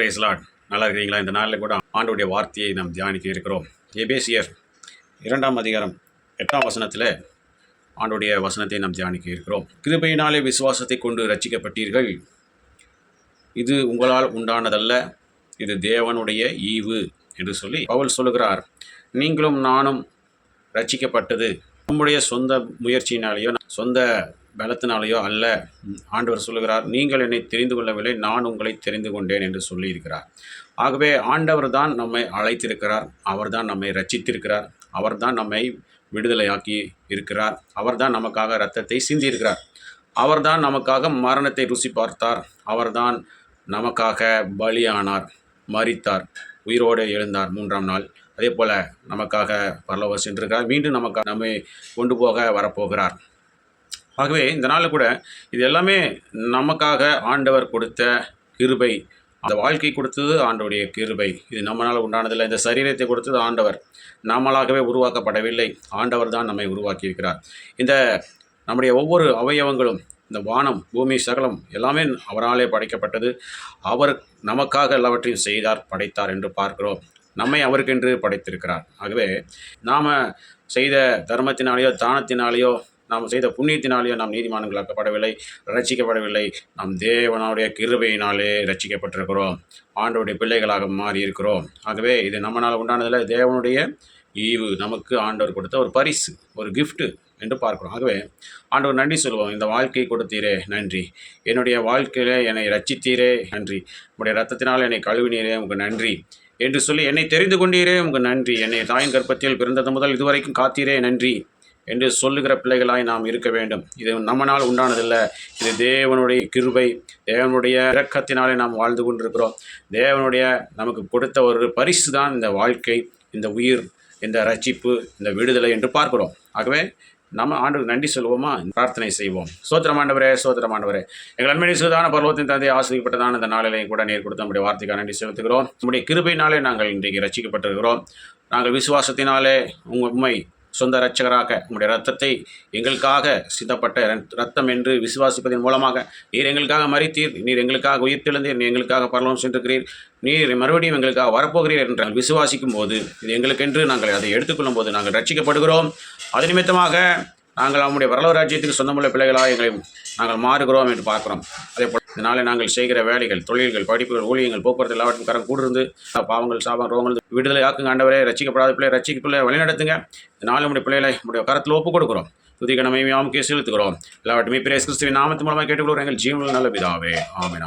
Price Lord. நல்லா இருக்கிறீங்களா? இந்த நாளில் கூட ஆண்டவருடைய வார்த்தையை நாம் தியானிக்க இருக்கிறோம். எபேசியர் 2ஆம் அதிகாரம் 8ஆம் வசனத்தில் ஆண்டவருடைய வசனத்தை நாம் தியானிக்க இருக்கிறோம். கிருபையினாலே விசுவாசத்தை கொண்டு ரட்சிக்கப்பட்டீர்கள். இது உங்களால் உண்டானதல்ல, இது தேவனுடைய ஈவு என்று சொல்லி பவுல் சொல்லுகிறார். நீங்களும் நானும் ரட்சிக்கப்பட்டது நம்முடைய சொந்த முயற்சியினாலேயோ சொந்த பலத்தினாலேயோ அல்ல. ஆண்டவர் சொல்லுகிறார், நீங்கள் என்னை தெரிந்து கொள்ளவில்லை, நான் உங்களை தெரிந்து கொண்டேன் என்று சொல்லியிருக்கிறார். ஆகவே ஆண்டவர் தான் நம்மை அழைத்திருக்கிறார், அவர் தான் நம்மை ரட்சித்திருக்கிறார், அவர் தான் நம்மை விடுதலையாக்கி இருக்கிறார், அவர் தான் நமக்காக இரத்தத்தை சிந்தியிருக்கிறார், அவர் தான் நமக்காக மரணத்தை ருசி பார்த்தார், அவர் தான் நமக்காக பலியானார், மரித்தார், உயிரோடு எழுந்தார் 3ஆம் நாள். அதே போல் நமக்காக பரலோகம் சென்றிருக்கிறார், மீண்டும் நமக்காக நம்மை கொண்டு போக வரப்போகிறார். ஆகவே இந்த நாளில் கூட இது எல்லாமே நமக்காக ஆண்டவர் கொடுத்த கிருபை. அந்த வாழ்க்கை கொடுத்தது ஆண்டவருடைய கிருபை. இது நம்மளால் உண்டானதில்லை. இந்த சரீரத்தை கொடுத்தது ஆண்டவர், நம்மளாகவே உருவாக்கப்படவில்லை. ஆண்டவர் தான் நம்மை உருவாக்கியிருக்கிறார். இந்த நம்முடைய ஒவ்வொரு அவயவங்களும், இந்த வானம் பூமி சகலம் எல்லாமே அவராலே படைக்கப்பட்டது. அவர் நமக்காக எல்லாவற்றையும் செய்தார், படைத்தார் என்று பார்க்கிறோம். நம்மை அவருக்கென்று படைத்திருக்கிறார். ஆகவே நாம் செய்த தர்மத்தினாலேயோ தானத்தினாலேயோ நாம் செய்த புண்ணியத்தினாலேயோ நாம் நீதிமான்களாக்கப்படவில்லை, ரட்சிக்கப்படவில்லை. நாம் தேவனுடைய கிருபையினாலே ரட்சிக்கப்பட்டிருக்கிறோம், ஆண்டவருடைய பிள்ளைகளாக மாறி இருக்கிறோம். ஆகவே இது நம்மளால் உண்டானதில்லை, தேவனுடைய ஈவு, நமக்கு ஆண்டவர் கொடுத்த ஒரு பரிசு, ஒரு கிஃப்ட்டு என்று பார்க்கிறோம். ஆகவே ஆண்டவர் நன்றி சொல்லுவோம். இந்த வாழ்க்கை கொடுத்தீரே நன்றி, என்னுடைய வாழ்க்கையிலே என்னை ரட்சித்தீரே நன்றி, உங்களுடைய ரத்தத்தினால் என்னை கழுவினீரே உங்களுக்கு நன்றி என்று சொல்லி, என்னை தெரிந்து கொண்டீரே உங்களுக்கு நன்றி, என்னை தாயின் கர்ப்பத்தில் பிறந்தது முதல் இதுவரைக்கும் காத்தீரே நன்றி என்று சொல்லுகிற பிள்ளைகளாய் நாம் இருக்க வேண்டும். இது நம்மனால் உண்டானதில்லை, இது தேவனுடைய கிருபை, தேவனுடைய இரக்கத்தினாலே நாம் வாழ்ந்து கொண்டிருக்கிறோம். தேவனுடைய நமக்கு கொடுத்த ஒரு பரிசு தான் இந்த வாழ்க்கை, இந்த உயிர், இந்த ரட்சிப்பு, இந்த விடுதலை என்று பார்க்கிறோம். ஆகவே நம்ம ஆண்டுக்கு நன்றி சொல்வோமா? பிரார்த்தனை செய்வோம். சோத்திரம் ஆண்டவரே, சோத்திரம் ஆண்டவரே, எங்கள் அண்மையை சுதான பருவத்தின் தந்தை ஆசிரியப்பட்டதான இந்த நாளிலையும் கூட நீர் கொடுத்த நம்முடைய வார்த்தைக்காக நன்றி செலுத்துகிறோம். நம்முடைய கிருபையினாலே நாங்கள் இன்றைக்கு ரட்சிக்கப்பட்டிருக்கிறோம். நாங்கள் விசுவாசத்தினாலே உண்மை சொந்த இரட்சகராக உங்களுடைய ரத்தத்தை எங்களுக்காக சிந்தப்பட்ட ரத்தம் என்று விசுவாசிப்பதன் மூலமாக நீர் எங்களுக்காக மரித்தீர், நீர் எங்களுக்காக உயிர்த்தெழுந்தீர், நீர் எங்களுக்காக பரலோகம் சென்றிருக்கிறீர், நீர் மறுபடியும் எங்களுக்காக வரப்போகிறீர் என்று நாங்கள் விசுவாசிக்கும் போது, இது எங்களுக்கென்று நாங்கள் அதை எடுத்துக்கொள்ளும் போது நாங்கள் ரட்சிக்கப்படுகிறோம். அது நிமித்தமாக நாங்கள் நம்முடைய பரலோக ராஜ்யத்துக்கு சொந்தமுள்ள பிள்ளைகளாக எங்களை நாங்கள் மாறுகிறோம் என்று பார்க்குறோம். அதே போல் இதனாலே நாங்கள் செய்கிற வேலைகள், தொழில்கள், படிப்புகள், ஊழியங்கள், போக்குவரத்து எல்லாவற்றும் கரம் கூடிருந்து பாவங்கள், சாபம், ரோகங்கள் விடுதலை ஆக்குங்க ஆண்டவரே. ரட்சிக்கப்படாத பிள்ளை ரட்சிக்க பிள்ளை வழிநடத்துங்க. இதனால நம்முடைய பிள்ளைகளை நம்முடைய கரத்தில் ஒப்புக் கொடுக்குறோம். துதிக்க நம்மையாமுக்கே செலுத்துகிறோம். எல்லாவற்றுமே பிரேஸ் கிறிஸ்துவின் நாமத்து மூலமாக கேட்டுக்கொள்கிறோம் எங்கள் ஜீவனில் நல்ல பிதாவே. ஆமென்.